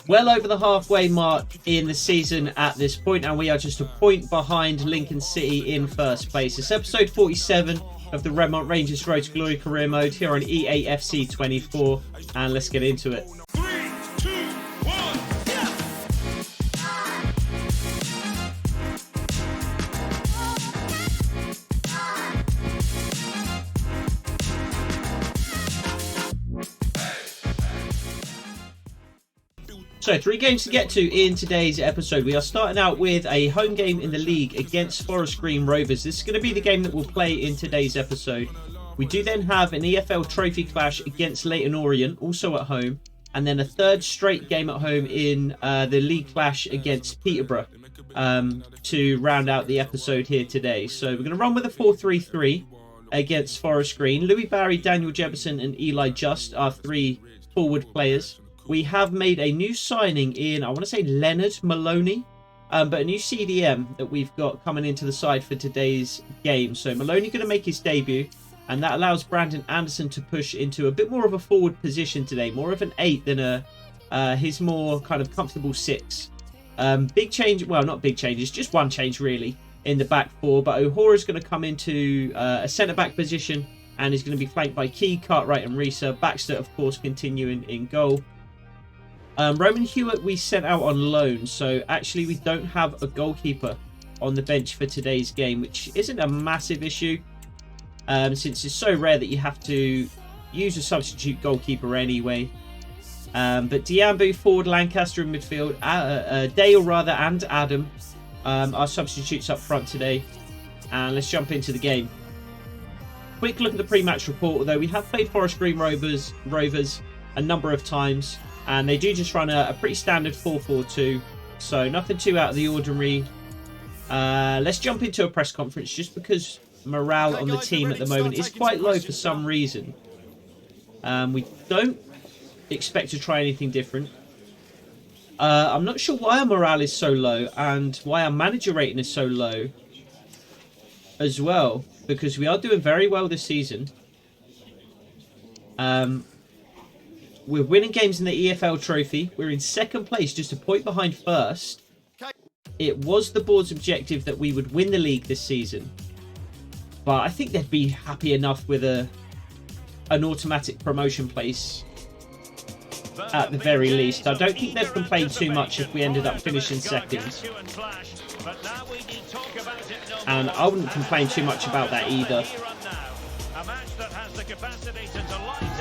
well over the halfway mark in the season at this point, and we are just a point behind Lincoln City in first place. It's episode 47 of the Redmont Rangers Road to Glory career mode here on EAFC 24, and let's get into it. So 3 games to get to in today's episode. We are starting out with a home game in the league against Forest Green Rovers. This is going to be the game that we'll play in today's episode. We do then have an EFL trophy clash against Leyton Orient, also at home. And then a third straight game at home in the league clash against Peterborough to round out the episode here today. So we're going to run with a 4-3-3 against Forest Green. Louis Barry, Daniel Jefferson and Eli Just are 3 forward players. We have made a new signing in, I want to say Leonard Maloney, but a new CDM that we've got coming into the side for today's game. So Maloney going to make his debut, and that allows Brandon Anderson to push into a bit more of a forward position today, more of an 8 than his more kind of comfortable 6. Big change, well, not big changes, just one change really in the back 4, but O'Hora is going to come into a centre-back position and is going to be flanked by Key, Cartwright and Reesa. Baxter, of course, continuing in goal. Roman Hewitt we sent out on loan, so actually we don't have a goalkeeper on the bench for today's game, which isn't a massive issue since it's so rare that you have to use a substitute goalkeeper anyway. But Diambu forward, Lancaster in midfield, Dale rather and Adam are substitutes up front today. And let's jump into the game. Quick look at the pre-match report, although we have played Forest Green Rovers a number of times. And they do just run a pretty standard 4-4-2. So nothing too out of the ordinary. Let's jump into a press conference just because morale on the team at the moment is quite low for some reason. We don't expect to try anything different. I'm not sure why our morale is so low and why our manager rating is so low as well. Because we are doing very well this season. We're winning games in the EFL trophy. We're in second place, just a point behind first. It was the board's objective that we would win the league this season. But I think they'd be happy enough with an automatic promotion place at the very least. I don't think they'd complain too much if we ended up finishing second. And I wouldn't complain too much about that either.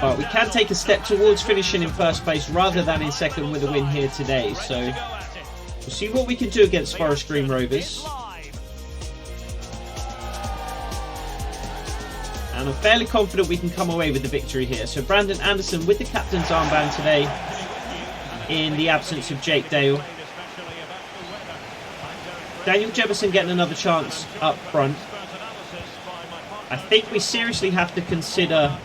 But we can take a step towards finishing in first place rather than in second with a win here today. So we'll see what we can do against Forest Green Rovers. And I'm fairly confident we can come away with the victory here. So Brandon Anderson with the captain's armband today in the absence of Jake Dale. Daniel Jefferson getting another chance up front. I think we seriously have to consider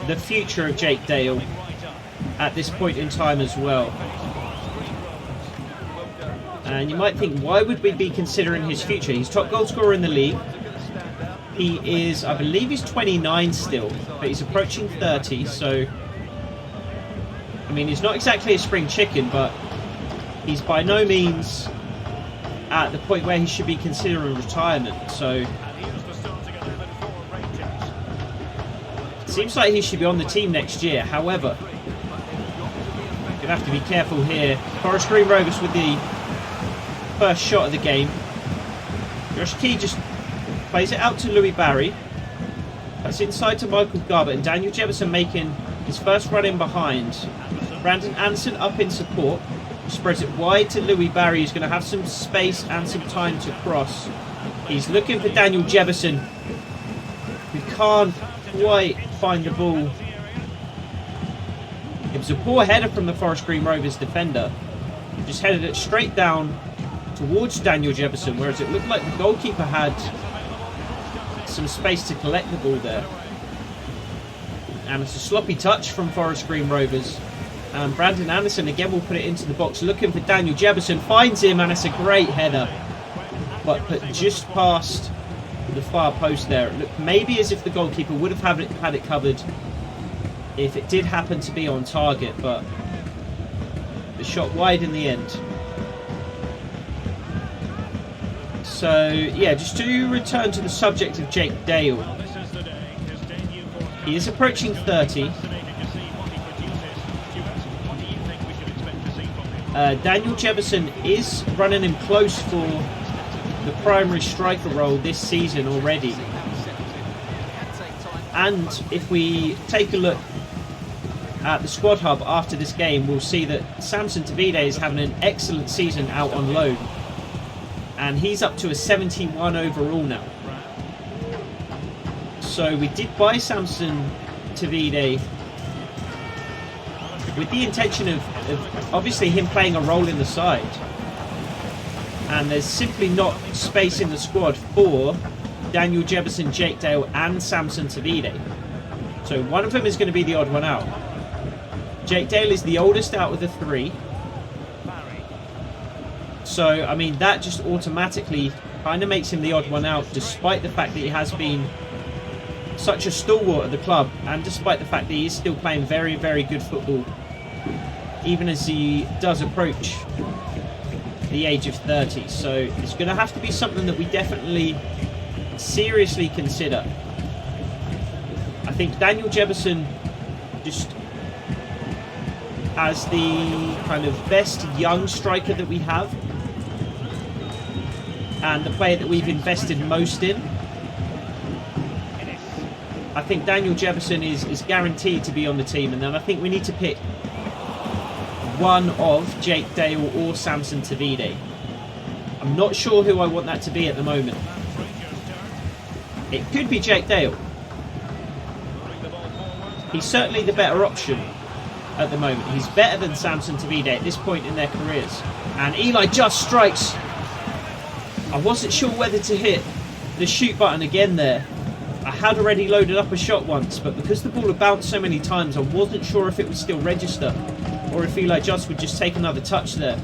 the future of Jake Dale at this point in time as well. And you might think, why would we be considering his future? He's top goal scorer in the league. He is, I believe he's 29 still, but he's approaching 30, so I mean, he's not exactly a spring chicken, but he's by no means at the point where he should be considering retirement, so seems like he should be on the team next year. However, going to have to be careful here. Forest Green Rovers with the first shot of the game. Josh Key just plays it out to Louis Barry. That's inside to Michael Garbutt, and Daniel Jefferson making his first run in behind. Brandon Anderson up in support. Spreads it wide to Louis Barry. He's going to have some space and some time to cross. He's looking for Daniel Jefferson, who can't quite find the ball. It was a poor header from the Forest Green Rovers defender. Just headed it straight down towards Daniel Jefferson, whereas it looked like the goalkeeper had some space to collect the ball there. And it's a sloppy touch from Forest Green Rovers. And Brandon Anderson again will put it into the box, looking for Daniel Jefferson, finds him, and it's a great header. But put just past the far post there. It looked maybe as if the goalkeeper would have had it covered if it did happen to be on target, but the shot wide in the end. So, yeah, just to return to the subject of Jake Dale. He is approaching 30. Daniel Jefferson is running him close for the primary striker role this season already. And if we take a look at the squad hub after this game, we'll see that Samson Tavide is having an excellent season out on loan. And he's up to a 71 overall now. So we did buy Samson Tavide with the intention of obviously him playing a role in the side. And there's simply not space in the squad for Daniel Jefferson, Jake Dale and Samson Tavide. So one of them is going to be the odd one out. Jake Dale is the oldest out of the three. So, I mean, that just automatically kind of makes him the odd one out, despite the fact that he has been such a stalwart at the club, and despite the fact that he is still playing very, very good football, even as he does approach the age of 30. So it's going to have to be something that we definitely seriously consider. I think Daniel Jefferson just as the kind of best young striker that we have, and the player that we've invested most in. I think Daniel Jefferson is guaranteed to be on the team, and then I think we need to pick one of Jake Dale or Samson Tavide. I'm not sure who I want that to be at the moment. It could be Jake Dale. He's certainly the better option at the moment. He's better than Samson Tavide at this point in their careers. And Eli just strikes. I wasn't sure whether to hit the shoot button again there. I had already loaded up a shot once, but because the ball had bounced so many times, I wasn't sure if it would still register or if Eli Just would just take another touch there.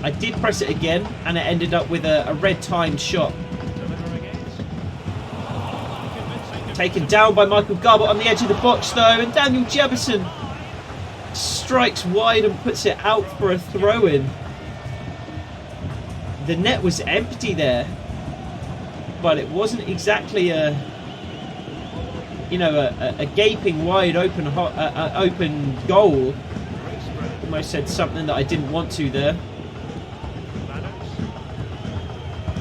I did press it again, and it ended up with a red timed shot. Taken down by Michael Garbutt on the edge of the box though, and Daniel Jefferson strikes wide and puts it out for a throw-in. The net was empty there, but it wasn't exactly a gaping wide open open goal. Almost said something that I didn't want to there,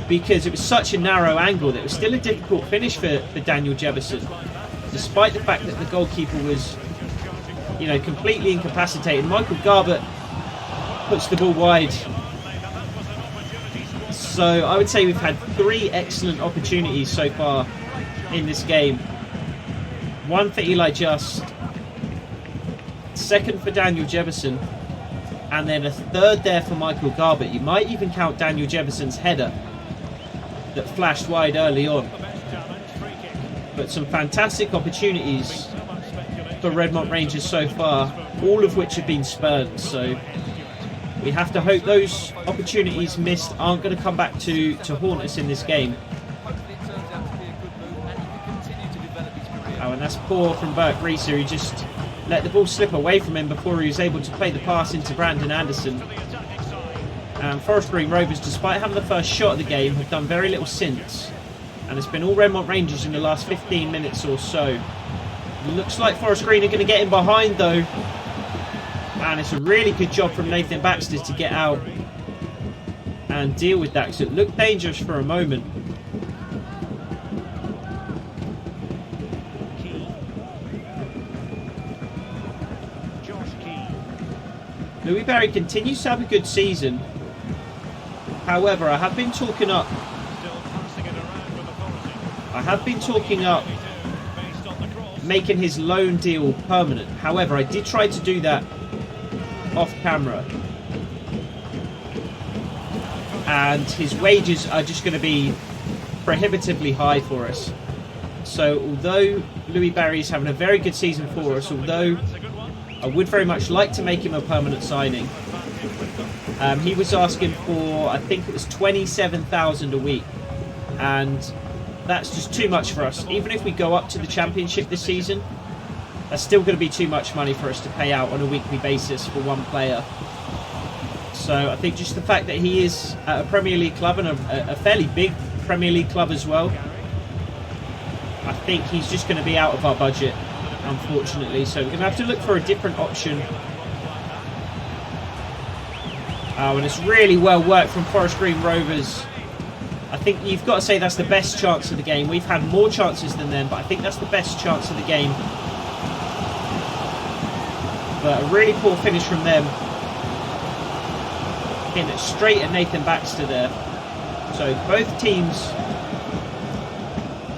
because it was such a narrow angle that it was still a difficult finish for Daniel Jefferson, despite the fact that the goalkeeper was, completely incapacitated. Michael Garbutt puts the ball wide. So I would say we've had 3 excellent opportunities so far in this game. One for Eli Just, second for Daniel Jefferson, and then a third there for Michael Garbutt. You might even count Daniel Jefferson's header that flashed wide early on. But some fantastic opportunities for Redmont Rangers so far, all of which have been spurned. So we have to hope those opportunities missed aren't going to come back to haunt us in this game. Oh, and that's poor from Bert Grieser, who just let the ball slip away from him before he was able to play the pass into Brandon Anderson. And Forest Green Rovers, despite having the first shot of the game, have done very little since. And it's been all Redmont Rangers in the last 15 minutes or so. Looks like Forest Green are going to get in behind though. And it's a really good job from Nathan Baxter to get out and deal with that, because it looked dangerous for a moment. Louis Barry continues to have a good season. However, I have been talking up making his loan deal permanent. However, I did try to do that off camera, and his wages are just going to be prohibitively high for us. So although Louis Barry is having a very good season for us, although I would very much like to make him a permanent signing, he was asking for, I think it was $27,000 a week, and that's just too much for us. Even if we go up to the Championship this season, That's still going to be too much money for us to pay out on a weekly basis for one player. So I think just the fact that he is at a Premier League club, and a fairly big Premier League club as well, I think he's just going to be out of our budget, unfortunately. So we're going to have to look for a different option. Oh, and it's really well worked from Forest Green Rovers. I think you've got to say that's the best chance of the game. We've had more chances than them, but I think that's the best chance of the game. But a really poor finish from them. Hitting it straight at Nathan Baxter there. So both teams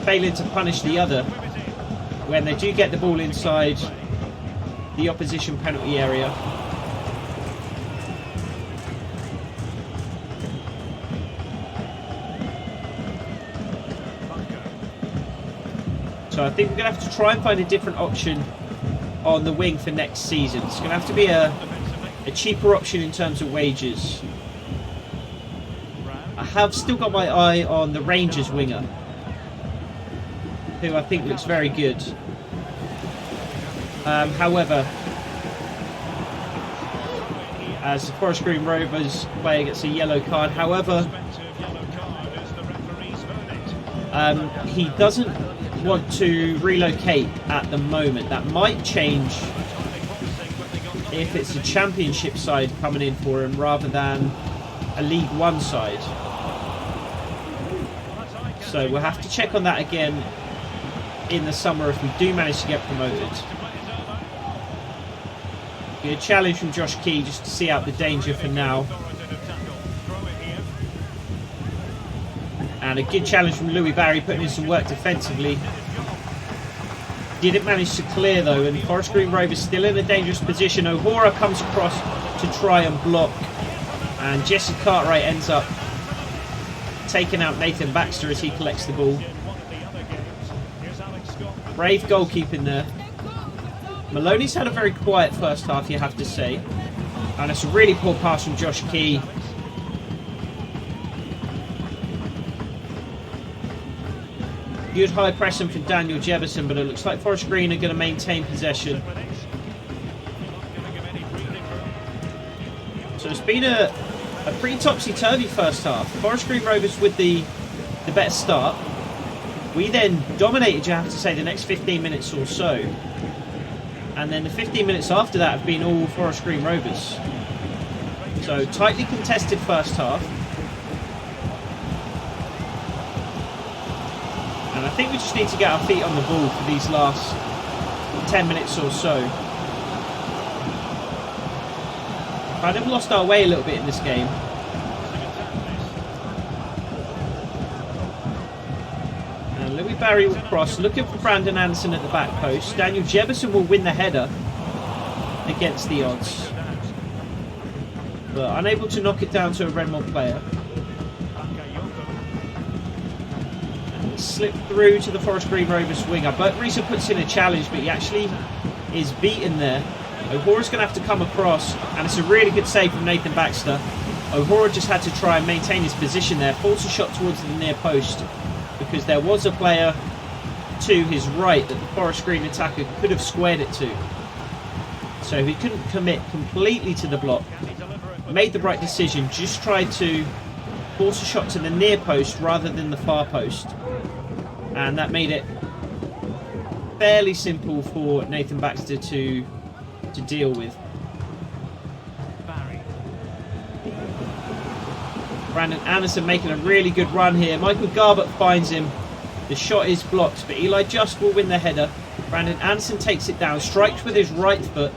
failing to punish the other when they do get the ball inside the opposition penalty area. So I think we're going to have to try and find a different option on the wing for next season. It's going to have to be a cheaper option in terms of wages. I have still got my eye on the Rangers winger, who I think looks very good. However, as the Forest Green Rovers player gets a yellow card, however, he doesn't want to relocate at the moment. That might change if it's a Championship side coming in for him rather than a League One side. So we'll have to check on that again in the summer if we do manage to get promoted. Good challenge from Josh Key just to see out the danger for now. And a good challenge from Louis Barry, putting in some work defensively. Didn't manage to clear though, and Forest Green Rovers still in a dangerous position. O'Hora comes across to try and block, and Jesse Cartwright ends up taking out Nathan Baxter as he collects the ball. Brave goalkeeping there. Maloney's had a very quiet first half, you have to say. And it's a really poor pass from Josh Key. Good high pressing from Daniel Jefferson, but it looks like Forest Green are going to maintain possession. So it's been a pretty topsy-turvy first half. Forest Green Rovers with the better start. We then dominated, you have to say, the next 15 minutes or so. And then the 15 minutes after that have been all Forest Green Rovers. So tightly contested first half. And I think we just need to get our feet on the ball for these last 10 minutes or so. Kind of lost our way a little bit in this game. And Louis Barry will cross, looking for Brandon Anderson at the back post. Daniel Jefferson will win the header against the odds, but unable to knock it down to a Redmont player. Slip through to the Forest Green Rovers winger. Bert Reeser puts in a challenge, but he actually is beaten there. O'Hora's going to have to come across, and it's a really good save from Nathan Baxter. O'Hora just had to try and maintain his position there, force a shot towards the near post, because there was a player to his right that the Forest Green attacker could have squared it to. So he couldn't commit completely to the block. Made the right decision, just tried to force a shot to the near post rather than the far post. And that made it fairly simple for Nathan Baxter to deal with. Brandon Anderson making a really good run here. Michael Garbett finds him. The shot is blocked, but Eli Just will win the header. Brandon Anderson takes it down, strikes with his right foot,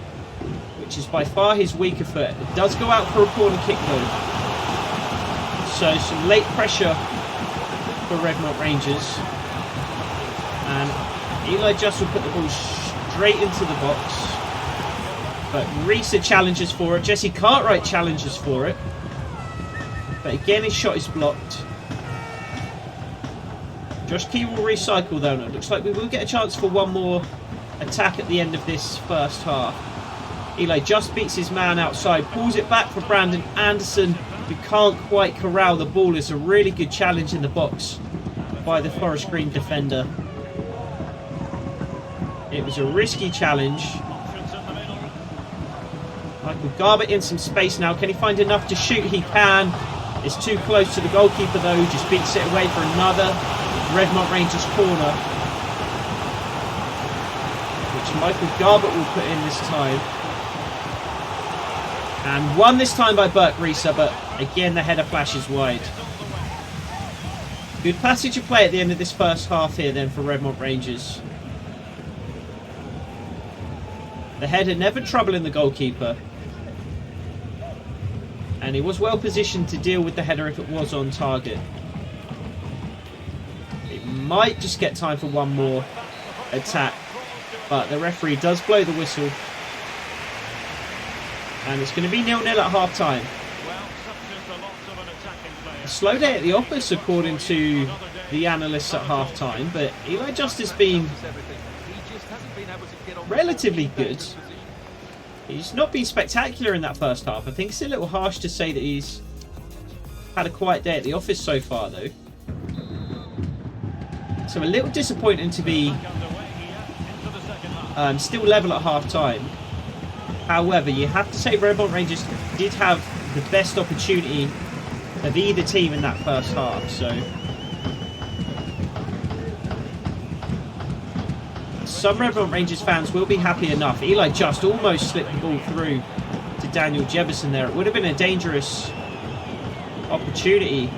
which is by far his weaker foot. It does go out for a corner kick though. So some late pressure for Redmont Rangers. And Eli Just will put the ball straight into the box. But Reeser challenges for it. Jesse Cartwright challenges for it. But again, his shot is blocked. Josh Key will recycle though. And it looks like we will get a chance for one more attack at the end of this first half. Eli Just beats his man outside. Pulls it back for Brandon Anderson, who can't quite corral the ball. It's a really good challenge in the box by the Forest Green defender. It was a risky challenge. Michael Garbutt in some space now. Can he find enough to shoot? He can. It's too close to the goalkeeper though. Just beats it away for another Redmont Rangers corner, which Michael Garbutt will put in this time. And won this time by Burke Rieser, but again the header flashes wide. Good passage of play at the end of this first half here then for Redmont Rangers. The header never troubling the goalkeeper. And he was well positioned to deal with the header if it was on target. It might just get time for one more attack, but the referee does blow the whistle. And it's going to be 0-0 at half time. A slow day at the office according to the analysts at half time, but Eli Just has been relatively good. He's not been spectacular in that first half. I think it's a little harsh to say that he's had a quiet day at the office so far though. So a little disappointing to be still level at half time. However, you have to say Redmont Rangers did have the best opportunity of either team in that first half. So some Redmont Rangers fans will be happy enough. Eli Just almost slipped the ball through to Daniel Jebison there. It would have been a dangerous opportunity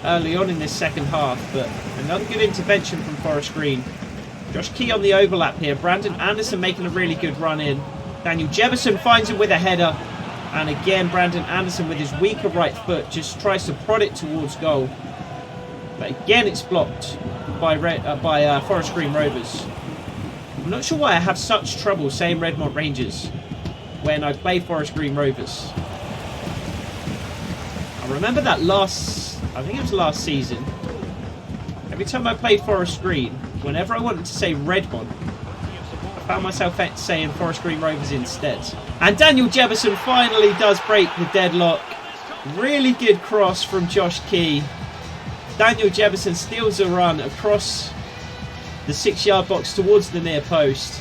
early on in this second half, but another good intervention from Forest Green. Josh Key on the overlap here. Brandon Anderson making a really good run in. Daniel Jebison finds him with a header. And again, Brandon Anderson with his weaker right foot just tries to prod it towards goal. But again, it's blocked by Forest Green Rovers. I'm not sure why I have such trouble saying Redmont Rangers when I play Forest Green Rovers. I remember that I think it was last season. Every time I played Forest Green, whenever I wanted to say Redmont, I found myself saying Forest Green Rovers instead. And Daniel Jebison finally does break the deadlock. Really good cross from Josh Key. Daniel Jebison steals a run across the 6-yard box towards the near post.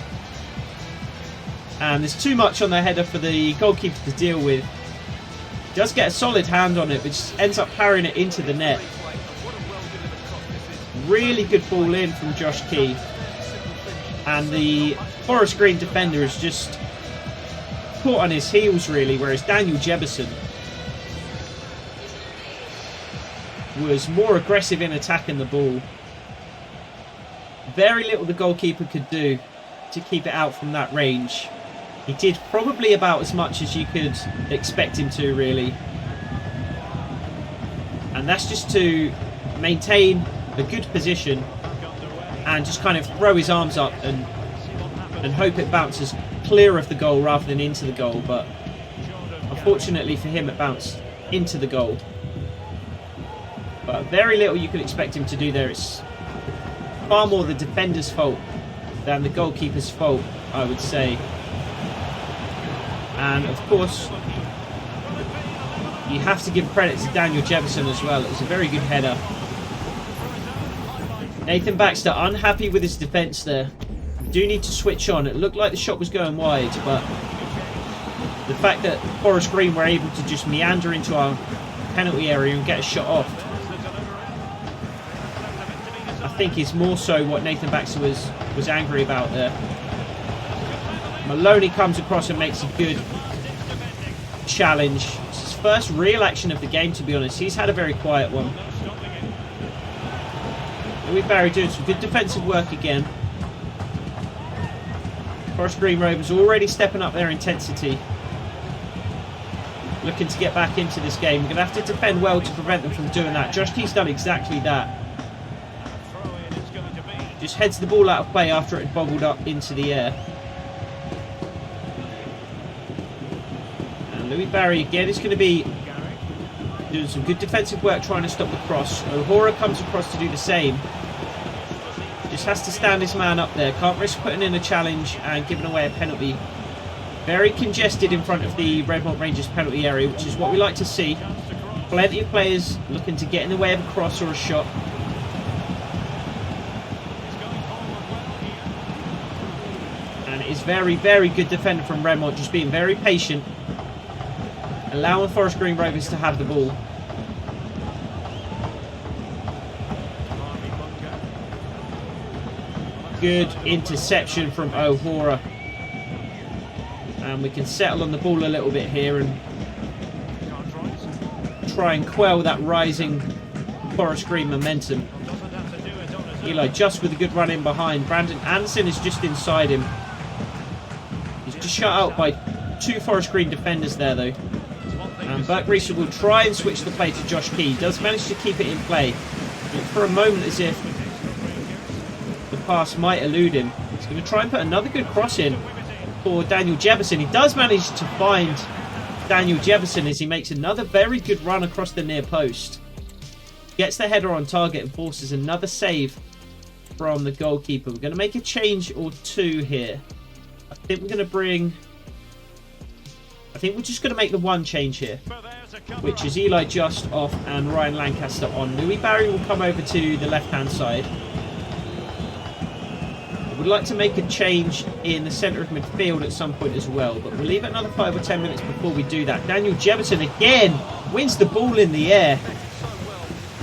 And there's too much on the header for the goalkeeper to deal with. He does get a solid hand on it, but just ends up parrying it into the net. Really good ball in from Josh Key. And the Forest Green defender is just caught on his heels really, whereas Daniel Jebison was more aggressive in attacking the ball. Very little the goalkeeper could do to keep it out from that range. He did probably about as much as you could expect him to really. And that's just to maintain a good position and just kind of throw his arms up and hope it bounces clear of the goal rather than into the goal. But unfortunately for him, it bounced into the goal. But very little you could expect him to do there. It's far more the defender's fault than the goalkeeper's fault, I would say. And of course, you have to give credit to Daniel Jebison as well. It was a very good header. Nathan Baxter unhappy with his defence there. Do need to switch on. It looked like the shot was going wide, but the fact that Forest Green were able to just meander into our penalty area and get a shot off, I think is more so what Nathan Baxter was angry about there. Maloney comes across and makes a good challenge. It's his first real action of the game, to be honest. He's had a very quiet one. Louis Barry doing some good defensive work again. Forest Green Rovers already stepping up their intensity. Looking to get back into this game. We're going to have to defend well to prevent them from doing that. Josh Key's done exactly that. Just heads the ball out of play after it had bobbled up into the air. And Louis Barry again is going to be doing some good defensive work trying to stop the cross. O'Hora comes across to do the same. Just has to stand his man up there. Can't risk putting in a challenge and giving away a penalty. Very congested in front of the Redmont Rangers penalty area, which is what we like to see. Plenty of players looking to get in the way of a cross or a shot. Very, very good defender from Redmont, just being very patient, allowing Forest Green Rovers to have the ball. Good interception from O'Hora. And we can settle on the ball a little bit here and try and quell that rising Forest Green momentum. Eli just with a good run in behind. Brandon Anderson is just inside him. He's just shut out by 2 Forest Green defenders there though. And Burke Reeser will try and switch the play to Josh Key. He does manage to keep it in play. Looked for a moment as if the pass might elude him. He's going to try and put another good cross in for Daniel Jefferson. He does manage to find Daniel Jefferson as he makes another very good run across the near post. Gets the header on target and forces another save from the goalkeeper. We're going to make a change or 2 here. I think we're just going to make the one change here, which is Eli Just off and Ryan Lancaster on. Louis Barry will come over to the left-hand side. I would like to make a change in the centre of midfield at some point as well, but we'll leave it another 5 or 10 minutes before we do that. Daniel Jefferson again wins the ball in the air.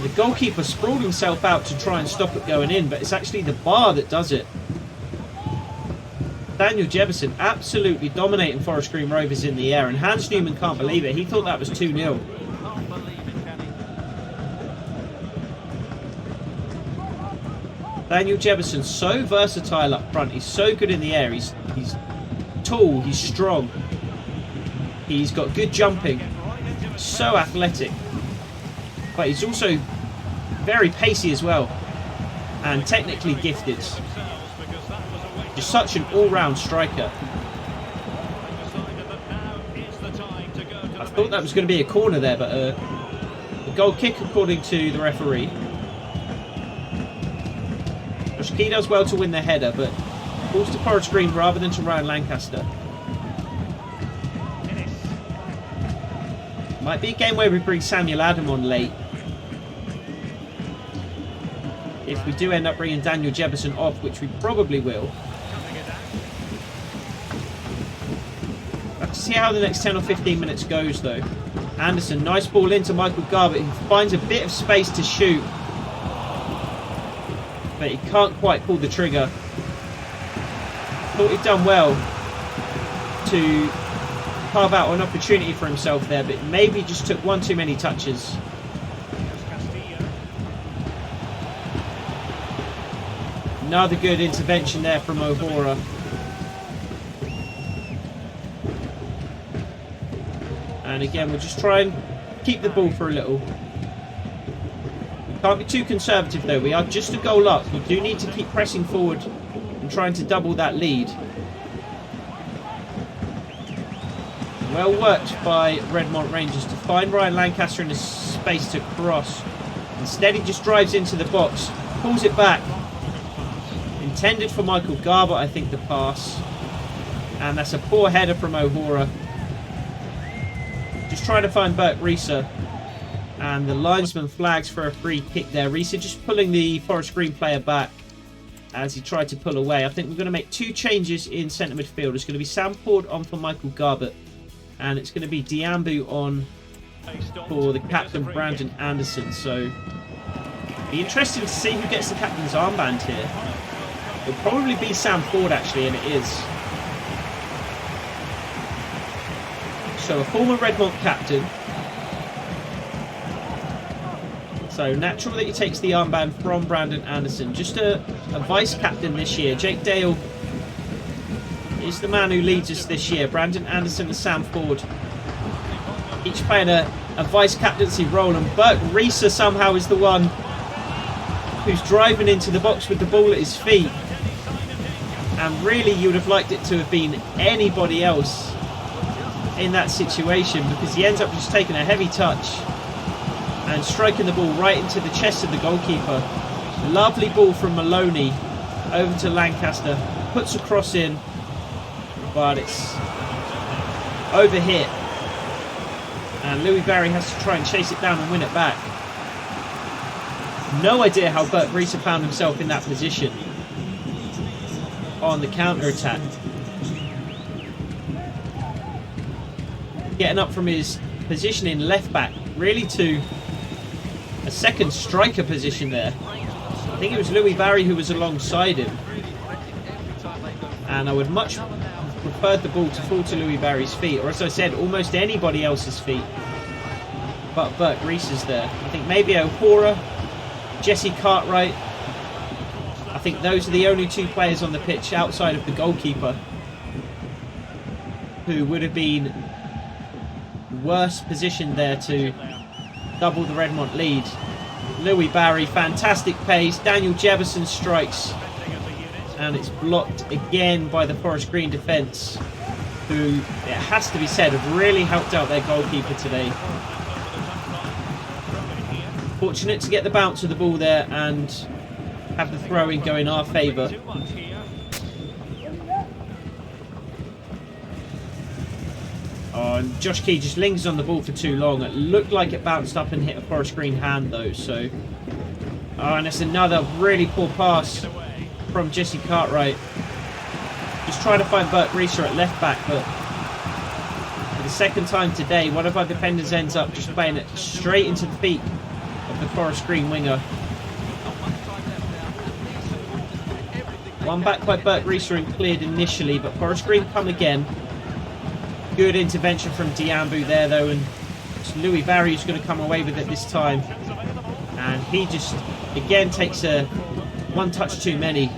The goalkeeper sprawled himself out to try and stop it going in, but it's actually the bar that does it. Daniel Jefferson absolutely dominating Forest Green Rovers in the air, and Hans Newman can't believe it. He thought that was 2-0. Daniel Jefferson, so versatile up front. He's so good in the air. He's tall, he's strong. He's got good jumping. So athletic. But he's also very pacey as well. And technically gifted. Just such an all-round striker. I thought that was going to be a corner there, but a goal kick according to the referee. Josh Key does well to win the header, but falls to Forest Green rather than to Ryan Lancaster. Might be a game where we bring Samuel Adam on late. If we do end up bringing Daniel Jefferson off, which we probably will. We'll have to see how the next 10 or 15 minutes goes though. Anderson, nice ball into Michael Garbutt, who finds a bit of space to shoot. But he can't quite pull the trigger. Thought he'd done well to carve out an opportunity for himself there, but maybe just took one too many touches. Another good intervention there from O'Hora. And again, we'll just try and keep the ball for a little. Can't be too conservative though. We are just a goal up. We do need to keep pressing forward and trying to double that lead. Well worked by Redmont Rangers to find Ryan Lancaster in a space to cross. Instead he just drives into the box, pulls it back. Intended for Michael Garbutt, I think, the pass. And that's a poor header from O'Hora. Just trying to find Burke Reeser. And the linesman flags for a free kick there. Reeser just pulling the Forest Green player back as he tried to pull away. I think we're going to make 2 changes in centre midfield. It's going to be Sam Ford on for Michael Garbutt. And it's going to be Diambu on for the captain, Brandon Anderson. So, be interesting to see who gets the captain's armband here. It'll probably be Sam Ford actually, and it is. So, a former Redmont captain. So natural that he takes the armband from Brandon Anderson. Just a vice captain this year. Jake Dale is the man who leads us this year. Brandon Anderson and Sam Ford, each playing a vice captaincy role, and Burke Reeser somehow is the one who's driving into the box with the ball at his feet. And really you would have liked it to have been anybody else in that situation, because he ends up just taking a heavy touch and striking the ball right into the chest of the goalkeeper. Lovely ball from Maloney over to Lancaster. Puts a cross in, but it's overhit. And Louis Barry has to try and chase it down and win it back. No idea how Burke Reeser found himself in that position on the counter-attack. getting up from his position in left back, really to a second striker position there. I think it was Louis Barry who was alongside him. And I would much have preferred the ball to fall to Louis Barry's feet, or as I said, almost anybody else's feet. But Bert Reese is there. I think maybe O'Hora, Jesse Cartwright. I think those are the only two players on the pitch outside of the goalkeeper who would have been worse positioned there to double the Redmont lead. Louis Barry, fantastic pace. Daniel Jefferson strikes, and it's blocked again by the Forest Green defence, who, it has to be said, have really helped out their goalkeeper today. Fortunate to get the bounce of the ball there and have the throw-in go in our favour. Oh, and Josh Key just lingers on the ball for too long. It looked like it bounced up and hit a Forest Green hand though, so... Oh, and it's another really poor pass from Jesse Cartwright. Just trying to find Bert Reeser at left back, but for the second time today, one of our defenders ends up just playing it straight into the feet of the Forest Green winger. One back by Bert Reeser and cleared initially, but Forest Green come again. Good intervention from Diambu there though, and it's Louis Barry who's going to come away with it this time. And he just, again, takes a one touch too many.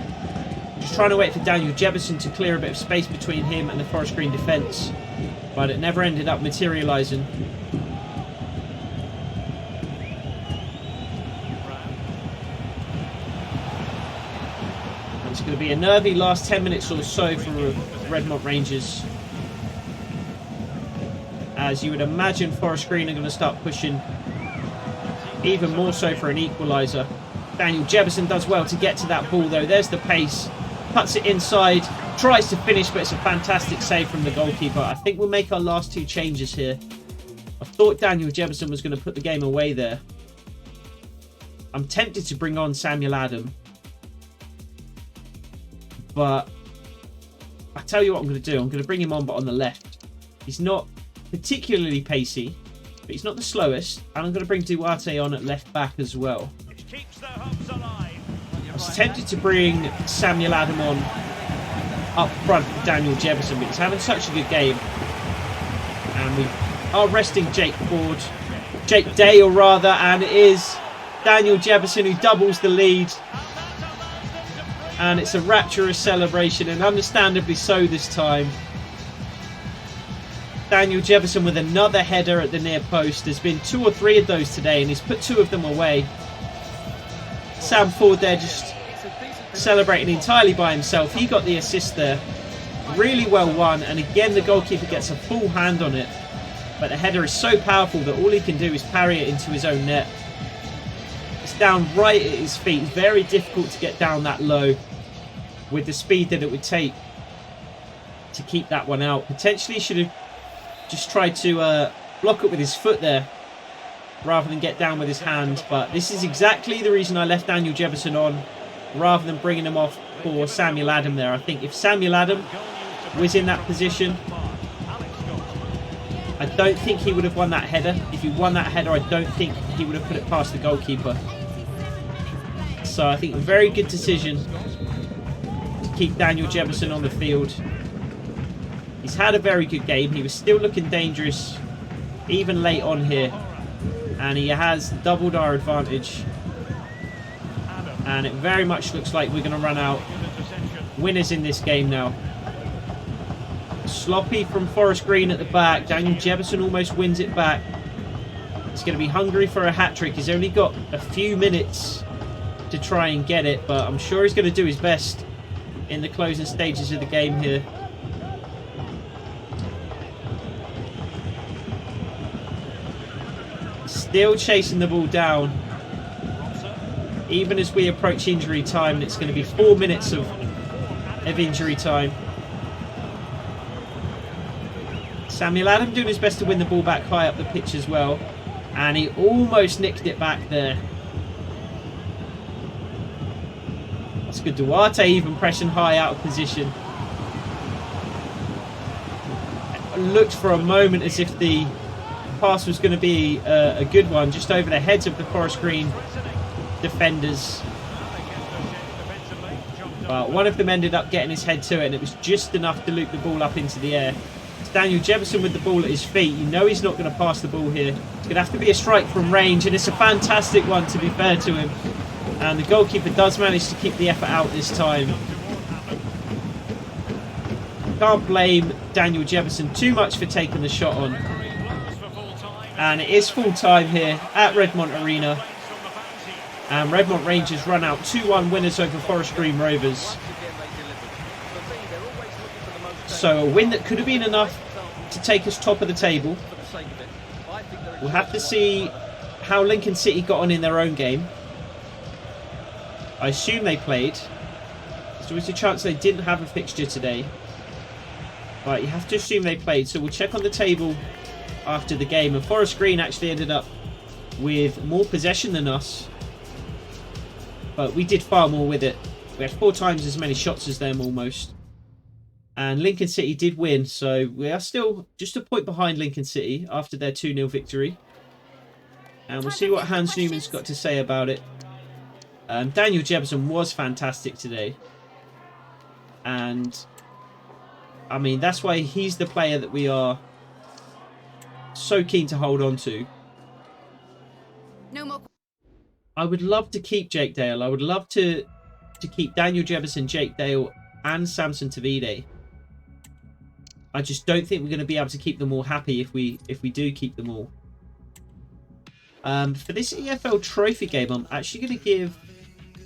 Just trying to wait for Daniel Jefferson to clear a bit of space between him and the Forest Green defence. But it never ended up materialising. It's going to be a nervy last 10 minutes or so for Redmont Rangers. As you would imagine, Forest Green are going to start pushing even more so for an equaliser. Daniel Jefferson does well to get to that ball though. There's the pace. Puts it inside. Tries to finish, but it's a fantastic save from the goalkeeper. I think we'll make our last two changes here. I thought Daniel Jefferson was going to put the game away there. I'm tempted to bring on Samuel Adam. But I tell you what I'm going to do. I'm going to bring him on, but on the left. He's not particularly pacey, but he's not the slowest. And I'm going to bring Duarte on at left back as well. I was tempted to bring Samuel Adam on up front with Daniel Jefferson, but he's having such a good game. And we are resting Jake Dale rather, and it is Daniel Jefferson who doubles the lead. And it's a rapturous celebration, and understandably so this time. Daniel Jefferson with another header at the near post. There's been 2 or 3 of those today, and he's put 2 of them away. Sam Ford there just celebrating entirely by himself. He got the assist there. Really well won, and again the goalkeeper gets a full hand on it. But the header is so powerful that all he can do is parry it into his own net. It's down right at his feet. Very difficult to get down that low with the speed that it would take to keep that one out. Potentially should have just tried to block it with his foot there rather than get down with his hand. But this is exactly the reason I left Daniel Jefferson on rather than bringing him off for Samuel Adam there. I think if Samuel Adam was in that position, I don't think he would have won that header. If he won that header, I don't think he would have put it past the goalkeeper. So I think a very good decision to keep Daniel Jefferson on the field. He's had a very good game. He was still looking dangerous even late on here. And he has doubled our advantage. And it very much looks like we're going to run out winners in this game now. Sloppy from Forest Green at the back. Daniel Jefferson almost wins it back. He's going to be hungry for a hat-trick. He's only got a few minutes to try and get it, but I'm sure he's going to do his best in the closing stages of the game here. Still chasing the ball down. Even as we approach injury time, it's going to be 4 minutes of injury time. Samuel Adam doing his best to win the ball back high up the pitch as well. And he almost nicked it back there. That's good. Duarte even pressing high out of position. looked for a moment as if the pass was going to be a good one, just over the heads of the Forest Green defenders. But one of them ended up getting his head to it, and it was just enough to loop the ball up into the air. It's Daniel Jefferson with the ball at his feet. You know he's not going to pass the ball here. It's going to have to be a strike from range, and it's a fantastic one, to be fair to him. And the goalkeeper does manage to keep the effort out this time. Can't blame Daniel Jefferson too much for taking the shot on. And it is full time here at Redmont Arena. And Redmont Rangers run out 2-1 winners over Forest Green Rovers. So a win that could have been enough to take us top of the table. We'll have to see how Lincoln City got on in their own game. I assume they played. There's always a chance they didn't have a fixture today. But you have to assume they played. So we'll check on the table after the game. And Forest Green actually ended up with more possession than us. But we did far more with it. We had 4 times as many shots as them almost. And Lincoln City did win. So we are still just a point behind Lincoln City after their 2-0 victory. And we'll see what Hans Newman's got to say about it. Daniel Jefferson was fantastic today. And I mean, that's why he's the player that we are so keen to hold on to. No more. I would love to keep Jake Dale. I would love to keep Daniel Jefferson, Jake Dale, and Samson Tavide. I just don't think we're going to be able to keep them all happy if we do keep them all. For this EFL Trophy game, I'm actually going to give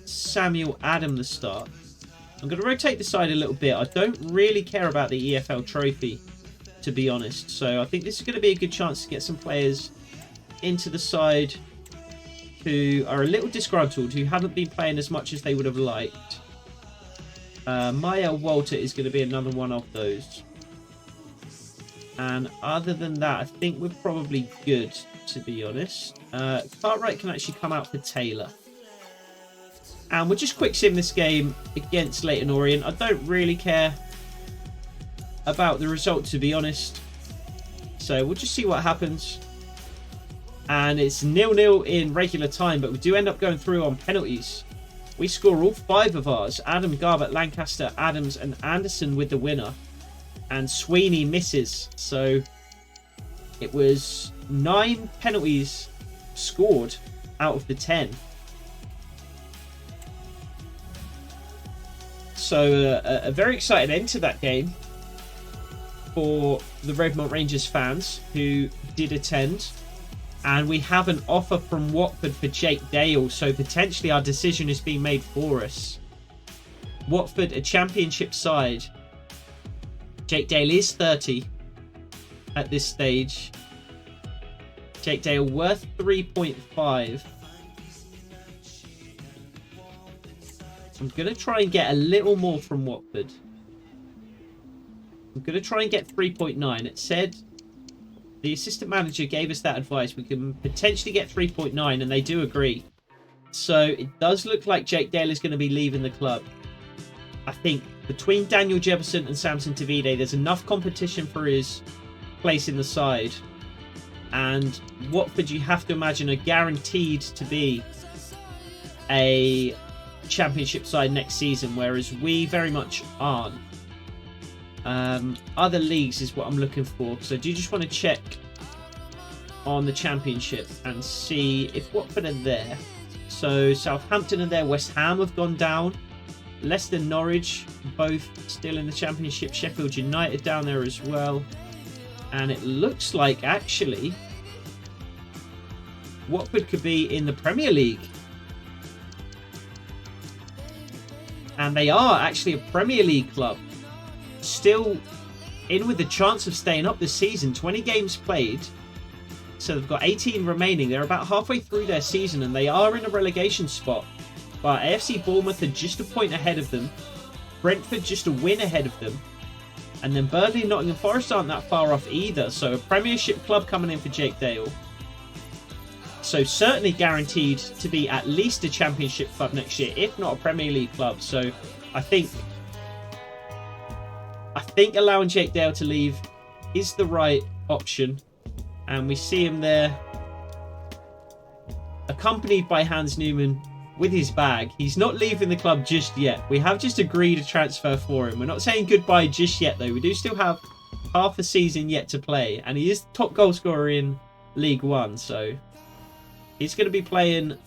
Samuel Adam the start. I'm going to rotate the side a little bit. I don't really care about the EFL Trophy, to be honest. So I think this is going to be a good chance to get some players into the side who are a little disgruntled, who haven't been playing as much as they would have liked. Maya Walter is going to be another one of those. And other than that, I think we're probably good, to be honest. Cartwright can actually come out for Taylor. And we'll just quick sim this game against Leyton Orient. I don't really care about the result, to be honest. So we'll just see what happens. And it's 0-0 in regular time, but we do end up going through on penalties. We score all 5 of ours. Adam, Garbutt, Lancaster, Adams and Anderson with the winner. And Sweeney misses. So it was 9 penalties scored out of the 10. So a very exciting end to that game for the Redmont Rangers fans who did attend. And we have an offer from Watford for Jake Dale, so potentially our decision is being made for us. Watford, a championship side. Jake Dale is 30 at this stage. Jake Dale worth 3.5. I'm going to try and get a little more from Watford. I'm going to try and get 3.9. It said the assistant manager gave us that advice. We can potentially get 3.9 and they do agree. So it does look like Jake Dale is going to be leaving the club. I think between Daniel Jefferson and Samson Tavide, there's enough competition for his place in the side. And Watford, you have to imagine, are guaranteed to be a championship side next season, whereas we very much aren't. Other leagues is what I'm looking for, so I do just want to check on the championship and see if Watford are there. So Southampton are there, West Ham have gone down, Leicester, Norwich both still in the championship, Sheffield United down there as well, and it looks like actually Watford could be in the Premier League. And they are actually a Premier League club. Still in with the chance of staying up this season. 20 games played. So they've got 18 remaining. They're about halfway through their season and they are in a relegation spot. But AFC Bournemouth are just a point ahead of them. Brentford just a win ahead of them. And then Burnley and Nottingham Forest aren't that far off either. So a Premiership club coming in for Jake Dale. So certainly guaranteed to be at least a Championship club next year, if not a Premier League club. So I think allowing Jake Dale to leave is the right option. And we see him there, accompanied by Hans Newman with his bag. He's not leaving the club just yet. We have just agreed a transfer for him. We're not saying goodbye just yet, though. We do still have half a season yet to play. And he is the top goal scorer in League One. So he's going to be playing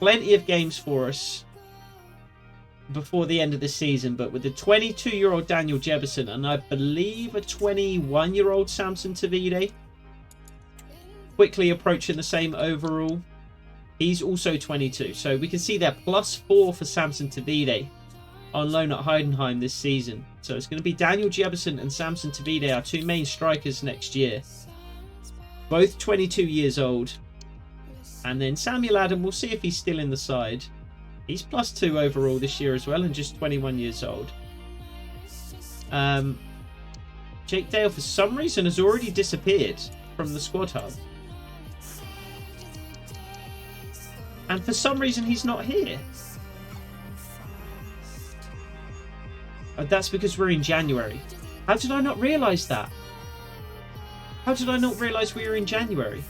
plenty of games for us before the end of the season. But with the 22-year-old Daniel Jefferson and I believe a 21-year-old Samson Tavide quickly approaching the same overall. He's also 22. So we can see there +4 for Samson Tavide on loan at Heidenheim this season. So it's going to be Daniel Jefferson and Samson Tavide, our two main strikers next year. Both 22 years old. And then Samuel Adam, we'll see if he's still in the side. He's +2 overall this year as well and just 21 years old. Jake Dale, for some reason, has already disappeared from the squad hub. And for some reason, he's not here. That's because we're in January. How did I not realise that? How did I not realise we were in January?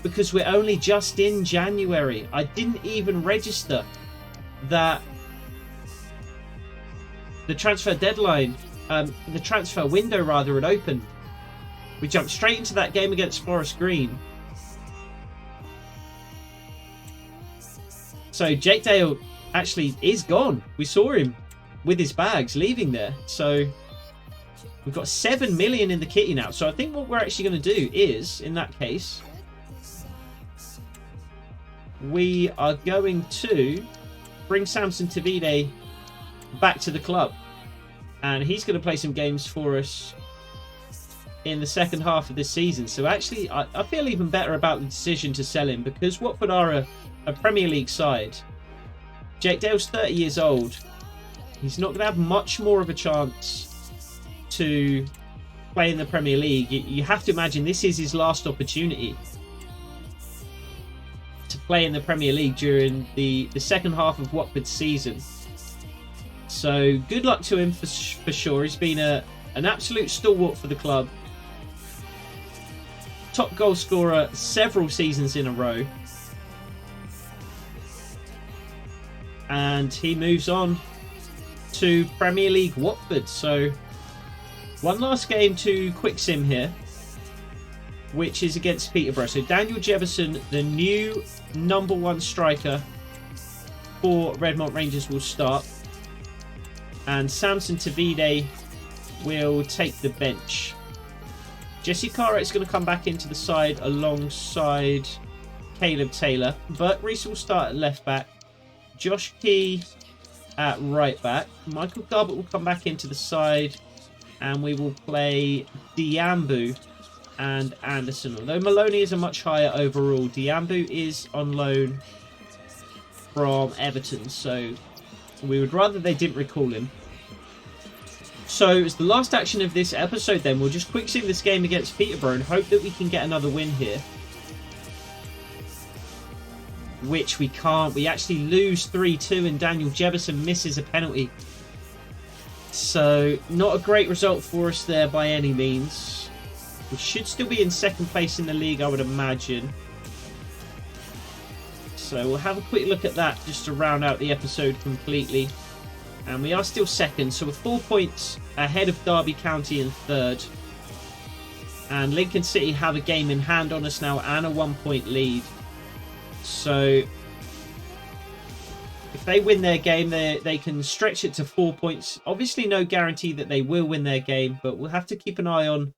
Because we're only just in January. I didn't even register that the transfer deadline, the transfer window rather, had opened. We jumped straight into that game against Forest Green. So Jake Dale actually is gone. We saw him with his bags leaving there. So we've got 7 million in the kitty now. So I think what we're actually going to do is, in that case, we are going to bring Samson Tavide back to the club. And he's going to play some games for us in the second half of this season. So actually, I feel even better about the decision to sell him, because Watford are a Premier League side. Jake Dale's 30 years old. He's not going to have much more of a chance to play in the Premier League. You have to imagine this is his last opportunity to play in the Premier League during the second half of Watford's season. So good luck to him for sure. He's been an absolute stalwart for the club. Top goal scorer several seasons in a row. And he moves on to Premier League Watford. So one last game to quick sim here, which is against Peterborough. So Daniel Jefferson, the new #1 striker for Redmont Rangers, will start. And Samson Tavide will take the bench. Jesse Cartwright's going to come back into the side alongside Caleb Taylor. Bert Rees will start at left back. Josh Key at right back. Michael Garbett will come back into the side. And we will play Diambu and Anderson. Although Maloney is a much higher overall, Diambu is on loan from Everton. So we would rather they didn't recall him. So it's the last action of this episode then. We'll just quick sim this game against Peterborough and hope that we can get another win here. Which we can't. We actually lose 3-2 and Daniel Jefferson misses a penalty. So not a great result for us there by any means. We should still be in second place in the league, I would imagine. So we'll have a quick look at that just to round out the episode completely. And we are still second, so we're 4 points ahead of Derby County in third. And Lincoln City have a game in hand on us now and a 1 point lead. So if they win their game, they can stretch it to 4 points. Obviously no guarantee that they will win their game, but we'll have to keep an eye on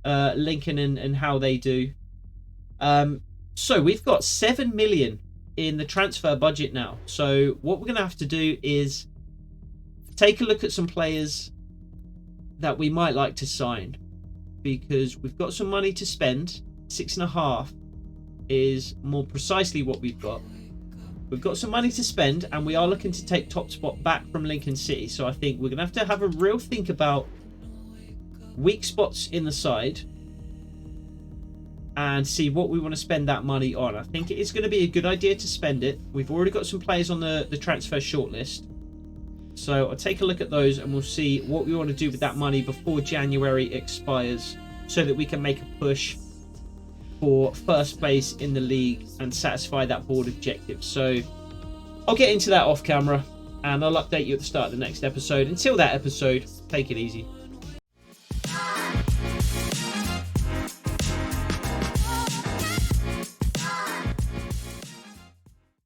Lincoln and how they do. So we've got 7 million in the transfer budget now. So what we're going to have to do is take a look at some players that we might like to sign, because we've got some money to spend. 6.5 is more precisely what we've got. We've got some money to spend, and we are looking to take top spot back from Lincoln City. So I think we're going to have a real think about weak spots in the side and see what we want to spend that money on. I think it is going to be a good idea to spend it. We've already got some players on the transfer shortlist. So I'll take a look at those and we'll see what we want to do with that money before January expires so that we can make a push for first place in the league and satisfy that board objective. So I'll get into that off camera and I'll update you at the start of the next episode. Until that episode, take it easy.